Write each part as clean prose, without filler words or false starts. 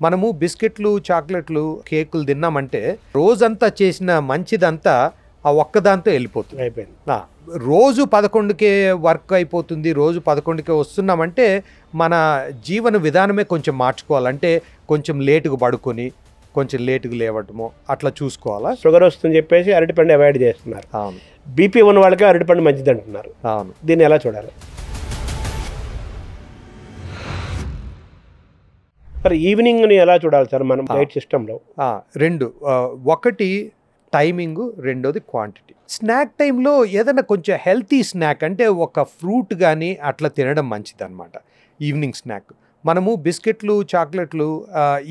మనము బిస్కెట్లు, చాక్లెట్లు, కేకులు తిన్నామంటే రోజంతా చేసిన మంచిదంతా ఆ ఒక్కదాంతో వెళ్ళిపోతుంది. అయిపోయింది. రోజు 11కే వర్క్ అయిపోతుంది, రోజు 11కే వస్తున్నామంటే మన జీవన విధానమే కొంచెం మార్చుకోవాలంటే కొంచెం లేటుగా పడుకొని కొంచెం లేటుగా లేవటము అట్లా చూసుకోవాలా. షుగర్ వస్తుందని చెప్పేసి అరటిపండు అవాయిడ్ చేస్తున్నారు. అవును. బీపీ ఉన్న వాళ్ళకి అరటిపండు మంచిది అంటున్నారు. అవును. దీన్ని ఎలా చూడాలి? సార్ ఈవినింగ్ని ఎలా చూడాలి సార్ మనం డైట్ సిస్టంలో? రెండు, ఒకటి టైమింగ్, రెండోది క్వాంటిటీ. స్నాక్ టైంలో ఏదైనా కొంచెం హెల్తీ స్నాక్ అంటే ఒక ఫ్రూట్ కానీ అట్లా తినడం మంచిది అనమాట. ఈవినింగ్ స్నాక్ మనము బిస్కెట్లు, చాక్లెట్లు,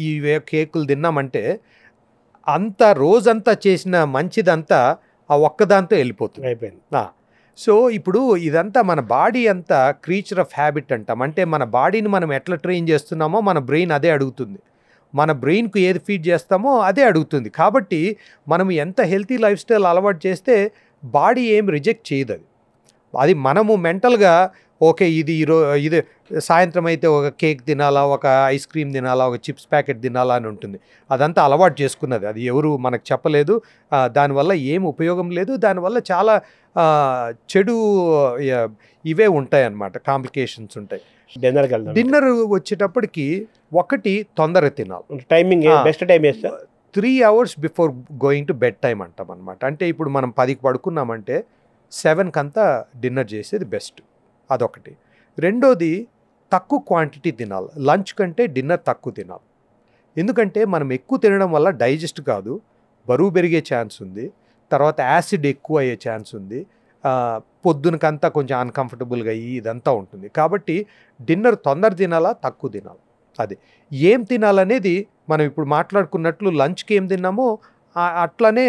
ఈ కేకులు తిన్నామంటే అంతా రోజంతా చేసిన మంచిదంతా ఆ ఒక్కదాంతో వెళ్ళిపోతుంది. అయిపోయింది. సో ఇప్పుడు ఇదంతా మన బాడీ అంతా క్రీచర్ ఆఫ్ హ్యాబిట్ అంటాం. అంటే మన బాడీని మనం ఎట్లా ట్రైన్ చేస్తున్నామో మన బ్రెయిన్ అదే అడుగుతుంది. మన బ్రెయిన్కు ఏది ఫీడ్ చేస్తామో అదే అడుగుతుంది. కాబట్టి మనం ఎంత హెల్తీ లైఫ్ స్టైల్ అలవాటు చేస్తే బాడీ ఏం రిజెక్ట్ చేయదు. అది మనము మెంటల్గా ఓకే ఇది ఇది సాయంత్రం అయితే ఒక కేక్ తినాలా, ఒక ఐస్ క్రీమ్ తినాలా, ఒక చిప్స్ ప్యాకెట్ తినాలా అని ఉంటుంది. అదంతా అలవాటు చేసుకున్నది. అది ఎవరు మనకు చెప్పలేదు. దానివల్ల ఏం ఉపయోగం లేదు. దానివల్ల చాలా చెడు ఇవే ఉంటాయి అన్నమాట, కాంప్లికేషన్స్ ఉంటాయి. డిన్నర్ వచ్చేటప్పటికి ఒకటి తొందరగా తినాలి. Timing best time 3 hours before going to bed time అంటాం అనమాట. అంటే ఇప్పుడు మనం 10కి పడుకున్నామంటే 7కి అంతా డిన్నర్ చేసేది బెస్ట్. అదొకటి. రెండోది తక్కువ క్వాంటిటీ తినాలి. లంచ్ కంటే డిన్నర్ తక్కువ తినాలి. ఎందుకంటే మనం ఎక్కువ తినడం వల్ల డైజెస్ట్ కాదు, బరువు పెరిగే ఛాన్స్ ఉంది, తర్వాత యాసిడ్ ఎక్కువ అయ్యే ఛాన్స్ ఉంది, పొద్దునకంతా కొంచెం అన్కంఫర్టబుల్గా అయ్యి ఇదంతా ఉంటుంది. కాబట్టి డిన్నర్ తొందర తినాలా, తక్కువ తినాలి. అది ఏం తినాలనేది మనం ఇప్పుడు మాట్లాడుకున్నట్లు లంచ్కి ఏం తిన్నామో అట్లానే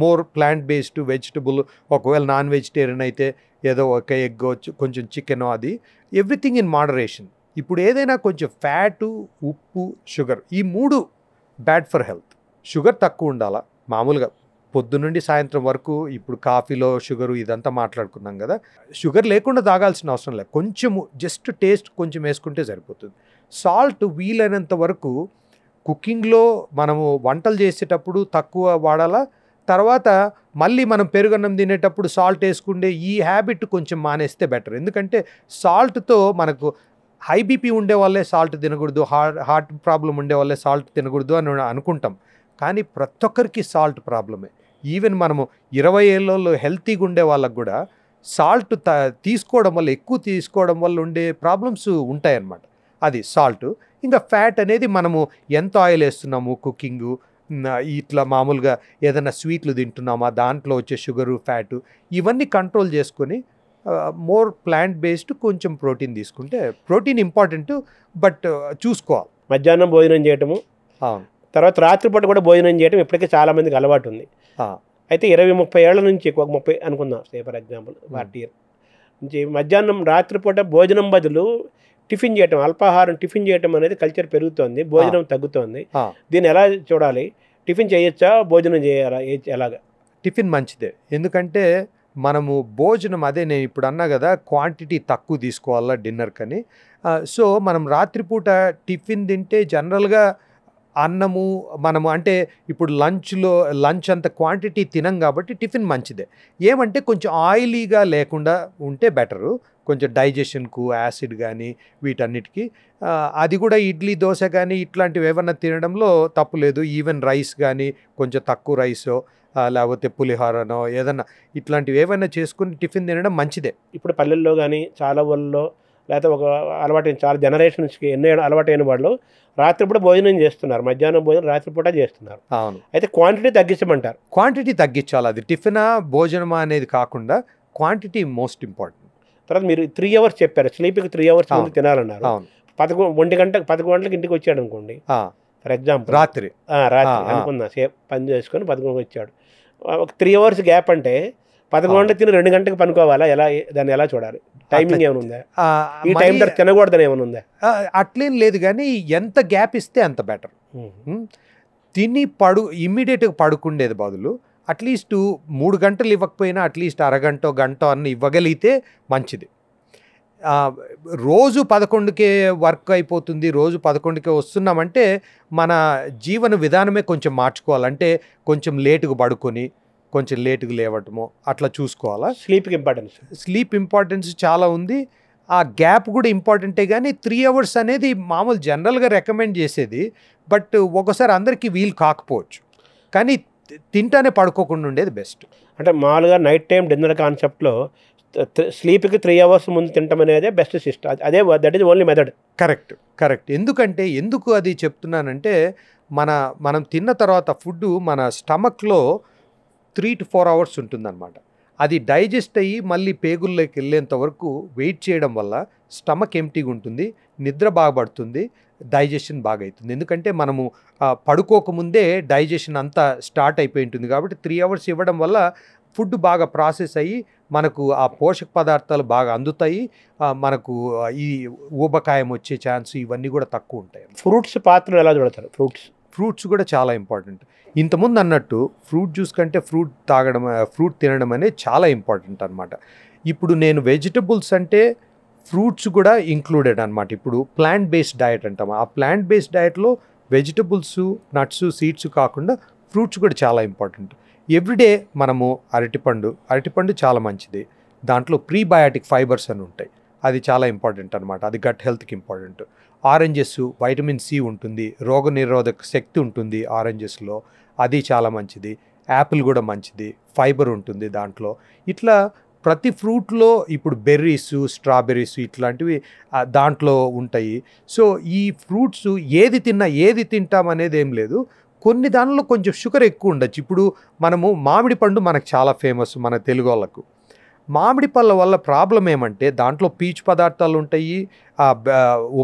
మోర్ ప్లాంట్ బేస్డ్ వెజిటబుల్. ఒకవేళ నాన్ వెజిటేరియన్ అయితే ఏదో ఒక ఎగ్, కొంచెం చికెన్, అది ఎవ్రీథింగ్ ఇన్ మోడరేషన్. ఇప్పుడు ఏదైనా కొంచెం ఫ్యాటు, ఉప్పు, షుగర్, ఈ 3 బ్యాడ్ ఫర్ హెల్త్. షుగర్ తక్కువ ఉండాలా మామూలుగా పొద్దునుండి సాయంత్రం వరకు. ఇప్పుడు కాఫీలో షుగరు ఇదంతా మాట్లాడుకున్నాం కదా, షుగర్ లేకుండా తాగాల్సిన అవసరం లేదు. కొంచెము జస్ట్ టేస్ట్ కొంచెం వేసుకుంటే సరిపోతుంది. సాల్ట్ వీలైనంత వరకు కుకింగ్లో మనము వంటలు చేసేటప్పుడు తక్కువ వాడాలా. తర్వాత మళ్ళీ మనం పెరుగన్నం తినేటప్పుడు సాల్ట్ వేసుకుంటే ఈ హ్యాబిట్ కొంచెం మానేస్తే బెటర్. ఎందుకంటే సాల్ట్తో మనకు హై బీపీ ఉండే వాళ్ళే సాల్ట్ తినకూడదు, హార్ట్ ప్రాబ్లం ఉండే వాళ్ళే సాల్ట్ తినకూడదు అని అనుకుంటాం. కానీ ప్రతి ఒక్కరికి సాల్ట్ ప్రాబ్లమే. ఈవెన్ మనము 20 ఏళ్ళలో హెల్తీగా ఉండే వాళ్ళకు కూడా సాల్ట్ తీసుకోవడం వల్ల, ఎక్కువ తీసుకోవడం వల్ల ఉండే ప్రాబ్లమ్స్ ఉంటాయన్నమాట. అది సాల్ట్. ఇంకా ఫ్యాట్ అనేది మనము ఎంత ఆయిల్ వేస్తున్నాము కుకింగు, ఇట్లా మామూలుగా ఏదైనా స్వీట్లు తింటున్నామా దాంట్లో వచ్చే షుగరు, ఫ్యాటు, ఇవన్నీ కంట్రోల్ చేసుకొని మోర్ ప్లాంట్ బేస్డ్ కొంచెం ప్రోటీన్ తీసుకుంటే, ప్రోటీన్ ఇంపార్టెంట్ బట్ చూసుకోవాలి. మధ్యాహ్నం భోజనం చేయటము, అవును, తర్వాత రాత్రిపూట కూడా భోజనం చేయడం ఇప్పటికే చాలామందికి అలవాటు ఉంది. అయితే 20-30 ఏళ్ల నుంచి, ఒక 30 అనుకుందాం ఫర్ ఎగ్జాంపుల్, 40 years నుంచి మధ్యాహ్నం రాత్రిపూట భోజనం బదులు టిఫిన్ చేయటం, అల్పాహారం టిఫిన్ చేయటం అనేది కల్చర్ పెరుగుతోంది, భోజనం తగ్గుతోంది. దీన్ని ఎలా చూడాలి? టిఫిన్ చేయొచ్చా, భోజనం చేయాలా, ఎలాగా? టిఫిన్ మంచిదే. ఎందుకంటే మనము భోజనం, అదే నేను ఇప్పుడు అన్నా కదా, క్వాంటిటీ తక్కువ తీసుకోవాలా డిన్నర్ కని. సో మనం రాత్రిపూట టిఫిన్ తింటే జనరల్గా అన్నము మనము అంటే ఇప్పుడు లంచ్ అంత క్వాంటిటీ తినం కాబట్టి టిఫిన్ మంచిదే. ఏమంటే కొంచెం ఆయిలీగా లేకుండా ఉంటే బెటరు, కొంచెం డైజెషన్కు, యాసిడ్ కానీ వీటన్నిటికీ. అది కూడా ఇడ్లీ, దోశ కానీ ఇట్లాంటివి ఏమన్నా తినడంలో తప్పు లేదు. ఈవెన్ రైస్ కానీ కొంచెం తక్కువ రైసో లేకపోతే పులిహోరనో ఏదన్నా ఇట్లాంటివి ఏవైనా చేసుకుని టిఫిన్ తినడం మంచిదే. ఇప్పుడు పల్లెల్లో కానీ చాలా ఊళ్ళలో, లేకపోతే ఒక అలవాటైన చాలా జనరేషన్స్కి ఎన్నో అలవాటైన వాళ్ళు రాత్రిపూట భోజనం చేస్తున్నారు, మధ్యాహ్నం భోజనం రాత్రిపూట చేస్తున్నారు. అవును. అయితే క్వాంటిటీ తగ్గించమంటారు. క్వాంటిటీ తగ్గించాలి. అది టిఫినా భోజనమా అనేది కాకుండా క్వాంటిటీ మోస్ట్ ఇంపార్టెంట్. తర్వాత మీరు 3 hours చెప్పారు, స్లీప్కి 3 hours ముందు తినాలన్నారు. 11 గంటలకు ఇంటికి వచ్చాడు అనుకోండి ఫర్ ఎగ్జాంపుల్, రాత్రి అనుకుందాం, సేపు పని చేసుకొని 11 వచ్చాడు, ఒక 3 hours గ్యాప్ అంటే 11 గంటలకు తిని 2 గంటలకు పనుకోవాలా? దాన్ని ఎలా చూడాలి? టైమింగ్ ఏమైనా ఉందా? ఈ టైం తర్వాత తినకూడదని ఏమైనా ఉందా? అట్లేం లేదు, కానీ ఎంత గ్యాప్ ఇస్తే అంత బెటర్. తిని ఇమ్మీడియట్గా పడుకుండేది బదులు అట్లీస్ట్ 3 గంటలు ఇవ్వకపోయినా అట్లీస్ట్ అరగంట, గంట అన్న ఇవ్వగలిగితే మంచిది. రోజు 11కే వర్క్ అయిపోతుంది, రోజు 11కే వస్తున్నామంటే మన జీవన విధానమే కొంచెం మార్చుకోవాలంటే కొంచెం లేటుగా పడుకొని కొంచెం లేటుగా లేవటము అట్లా చూసుకోవాలా. స్లీప్ ఇంపార్టెన్స్ చాలా ఉంది. ఆ గ్యాప్ కూడా ఇంపార్టెంటే, కానీ 3 అవర్స్ అనేది మామూలు జనరల్గా రికమెండ్ చేసేది. బట్ ఒకసారి అందరికీ వీలు కాకపోవచ్చు, కానీ తింటానే పడుకోకుండా ఉండేది బెస్ట్. అంటే మామూలుగా నైట్ టైం డిన్నర్ కాన్సెప్ట్లో స్లీప్కి 3 అవర్స్ ముందు తినటం అనేది బెస్ట్ సిస్టమ్. అదే that is only method. Correct. ఎందుకు అది చెప్తున్నానంటే మనం తిన్న తర్వాత ఫుడ్ మన స్టమక్లో 3 to 4 అవర్స్ ఉంటుందన్నమాట. అది డైజెస్ట్ అయ్యి మళ్ళీ పేగుల్లోకి వెళ్ళేంత వరకు వెయిట్ చేయడం వల్ల స్టమక్ ఎంప్టీగా ఉంటుంది, నిద్ర బాగా పడుతుంది, డైజెషన్ బాగా అవుతుంది. ఎందుకంటే మనము పడుకోకముందే డైజెషన్ అంతా స్టార్ట్ అయిపోయి ఉంటుంది కాబట్టి 3 అవర్స్ ఇవ్వడం వల్ల ఫుడ్ బాగా ప్రాసెస్ అయ్యి మనకు ఆ పోషక పదార్థాలు బాగా అందుతాయి. మనకు ఈ ఊబకాయం వచ్చే ఛాన్స్ ఇవన్నీ కూడా తక్కువ ఉంటాయి. ఫ్రూట్స్ పాత్రలు ఎలా చూడతారు? ఫ్రూట్స్ కూడా చాలా ఇంపార్టెంట్. ఇంతకుముందు అన్నట్టు ఫ్రూట్ జ్యూస్ కంటే ఫ్రూట్ తినడం అనేది చాలా ఇంపార్టెంట్ అనమాట. ఇప్పుడు నేను వెజిటబుల్స్ అంటే ఫ్రూట్స్ కూడా ఇంక్లూడెడ్ అనమాట. ఇప్పుడు ప్లాంట్ బేస్డ్ డయట్ అంటాం. ఆ ప్లాంట్ బేస్డ్ డయట్లో వెజిటబుల్స్, నట్స్, సీడ్స్ కాకుండా ఫ్రూట్స్ కూడా చాలా ఇంపార్టెంట్. ఎవ్రీడే మనము అరటిపండు చాలా మంచిది. దాంట్లో ప్రీబయాటిక్ ఫైబర్స్ అని ఉంటాయి, అది చాలా ఇంపార్టెంట్ అనమాట. అది గట్ హెల్త్కి ఇంపార్టెంట్. ఆరెంజెస్ వైటమిన్ సి ఉంటుంది, రోగనిరోధక శక్తి ఉంటుంది ఆరెంజెస్లో, అది చాలా మంచిది. యాపిల్ కూడా మంచిది, ఫైబర్ ఉంటుంది దాంట్లో. ఇట్లా ప్రతి ఫ్రూట్లో ఇప్పుడు బెర్రీస్, స్ట్రాబెర్రీస్ ఇట్లాంటివి దాంట్లో ఉంటాయి. సో ఈ ఫ్రూట్స్ ఏది తింటామనేది ఏం లేదు. కొన్ని దానిలో కొంచెం షుగర్ ఎక్కువ ఉండొచ్చు. ఇప్పుడు మనము మామిడి పండు మనకు చాలా ఫేమస్ మన తెలుగు వాళ్ళకు. మామిడి పళ్ళ వల్ల ప్రాబ్లం ఏమంటే దాంట్లో పీచు పదార్థాలు ఉంటాయి,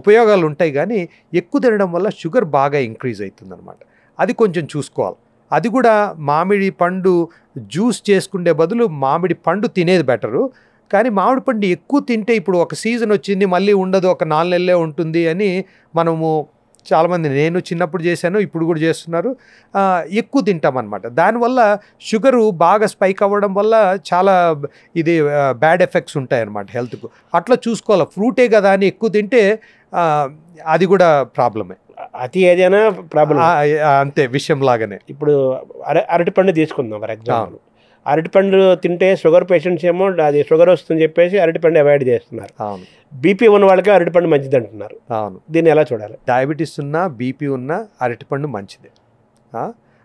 ఉపయోగాలు ఉంటాయి, కానీ ఎక్కువ తినడం వల్ల షుగర్ బాగా ఇంక్రీజ్ అవుతుంది అనమాట. అది కొంచెం చూసుకోవాలి. అది కూడా మామిడి పండు జ్యూస్ చేసుకునే బదులు మామిడి పండు తినేది బెటరు. కానీ మామిడి పండు ఎక్కువ తింటే ఇప్పుడు ఒక సీజన్ వచ్చింది మళ్ళీ ఉండదు, ఒక 4 నెలలే ఉంటుంది అని మనము చాలామంది, నేను చిన్నప్పుడు చేశాను, ఇప్పుడు కూడా చేస్తున్నారు, ఎక్కువ తింటామన్నమాట. దానివల్ల షుగరు బాగా స్పైక్ అవ్వడం వల్ల చాలా ఇది బ్యాడ్ ఎఫెక్ట్స్ ఉంటాయన్నమాట హెల్త్కు. అట్లా చూసుకోవాలి. ఫ్రూటే కదా అని ఎక్కువ తింటే అది కూడా ప్రాబ్లమే. అతి ఏదైనా ప్రాబ్లం అంతే, విషయం లాగానే. ఇప్పుడు అరటిపండు తీసుకుందాం ఫర్ ఎగ్జాంపుల్. అరటిపండు తింటే షుగర్ పేషెంట్స్ ఏమో అది షుగర్ వస్తుందని చెప్పేసి అరటిపండు అవాయిడ్ చేస్తున్నారు. అవును. బీపీ ఉన్న వాళ్ళకి అరటిపండు మంచిది అంటున్నారు. అవును. దీన్ని ఎలా చూడాలి? డయాబెటీస్ ఉన్నా బీపీ ఉన్నా అరటిపండు మంచిదే.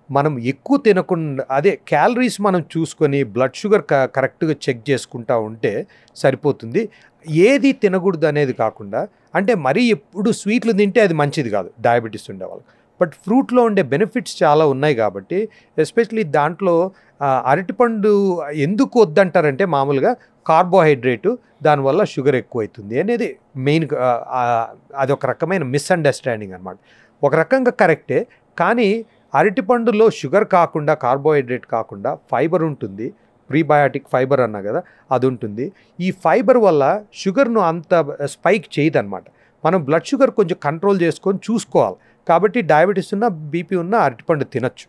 మనం ఎక్కువ తినకుండా అదే క్యాలరీస్ మనం చూసుకొని బ్లడ్ షుగర్ కరెక్ట్గా చెక్ చేసుకుంటా ఉంటే సరిపోతుంది. ఏది తినకూడదు అనేది కాకుండా, అంటే మరీ ఎప్పుడు స్వీట్లు తింటే అది మంచిది కాదు డయాబెటీస్ ఉండే వాళ్ళకి. బట్ ఫ్రూట్లో ఉండే బెనిఫిట్స్ చాలా ఉన్నాయి కాబట్టి, ఎస్పెషలీ దాంట్లో అరటిపండు ఎందుకు వద్దంటారంటే మామూలుగా కార్బోహైడ్రేటు, దానివల్ల షుగర్ ఎక్కువ అవుతుంది అనేది మెయిన్. అదొక రకమైన మిస్అండర్స్టాండింగ్ అనమాట. ఒక రకంగా కరెక్టే, కానీ అరటిపండులో షుగర్ కాకుండా, కార్బోహైడ్రేట్ కాకుండా ఫైబర్ ఉంటుంది. ప్రీబయాటిక్ ఫైబర్ అన్నా కదా, అది ఉంటుంది. ఈ ఫైబర్ వల్ల షుగర్ను అంత స్పైక్ చేయదన్నమాట. మనం బ్లడ్ షుగర్ కొంచెం కంట్రోల్ చేసుకొని చూసుకోవాలి. కాబట్టి డయాబెటీస్ ఉన్నా బీపీ ఉన్నా అరటిపండు తినచ్చు.